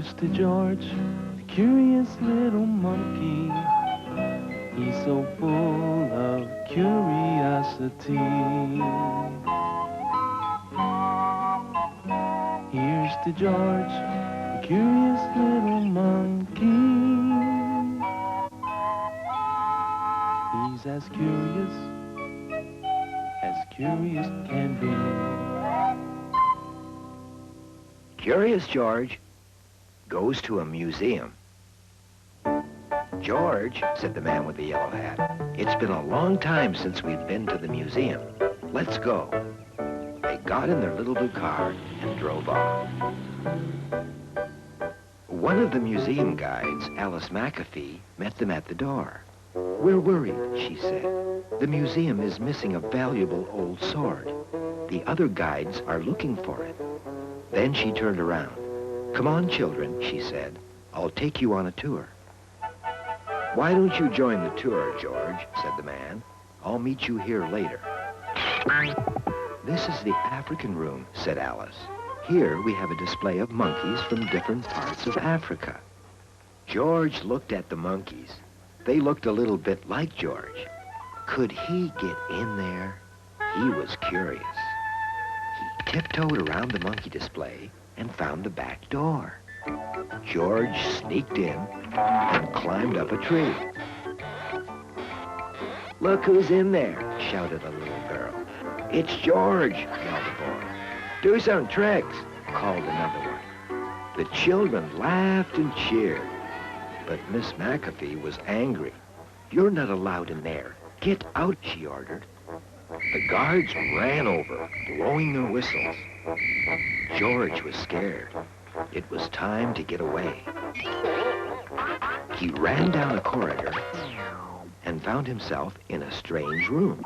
Here's to George, the curious little monkey. He's so full of curiosity. Here's to George, the curious little monkey. He's as curious can be. Curious George goes to a museum. George, said the man with the yellow hat, it's been a long time since we've been to the museum. Let's go. They got in their little blue car and drove off. One of the museum guides, Alice McAfee, met them at the door. We're worried, she said. The museum is missing a valuable old sword. The other guides are looking for it. Then she turned around. Come on, children, she said. I'll take you on a tour. Why don't you join the tour, George, said the man. I'll meet you here later. This is the African room, said Alice. Here we have a display of monkeys from different parts of Africa. George looked at the monkeys. They looked a little bit like George. Could he get in there? He was curious. He tiptoed around the monkey display and found the back door. George sneaked in and climbed up a tree. Look who's in there, shouted a little girl. It's George, yelled a boy. Do some tricks, called another one. The children laughed and cheered, but Miss McAfee was angry. You're not allowed in there. Get out, she ordered. The guards ran over, blowing their whistles. George was scared. It was time to get away. He ran down a corridor and found himself in a strange room.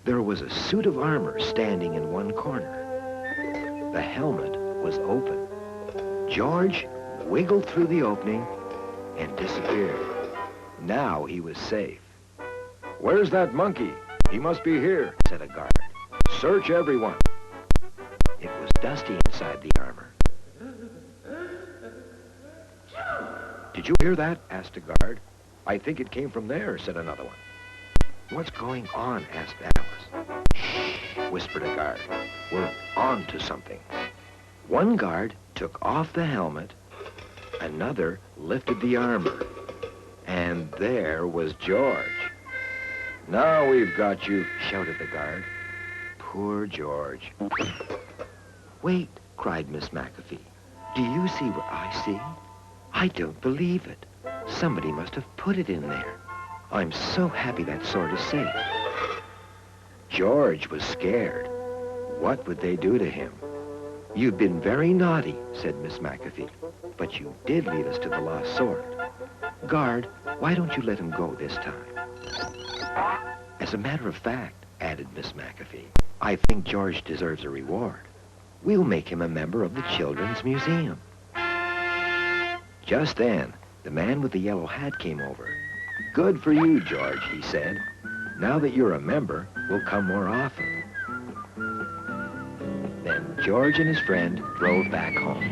There was a suit of armor standing in one corner. The helmet was open. George wiggled through the opening and disappeared. Now he was safe. Where's that monkey? He must be here, said a guard. Search everyone. It was dusty inside the armor. Did you hear that? Asked a guard. I think it came from there, said another one. What's going on? Asked Alice. Shh, whispered a guard. We're on to something. One guard took off the helmet. Another lifted the armor. And there was George. Now we've got you, shouted the guard. Poor George. Wait, cried Miss McAfee. Do you see what I see? I don't believe it. Somebody must have put it in there. I'm so happy that sword is safe. George was scared. What would they do to him? You've been very naughty, said Miss McAfee, but you did lead us to the lost sword. Guard, why don't you let him go this time? As a matter of fact, added Miss McAfee, I think George deserves a reward. We'll make him a member of the Children's Museum. Just then, the man with the yellow hat came over. Good for you, George, he said. Now that you're a member, we'll come more often. Then George and his friend drove back home.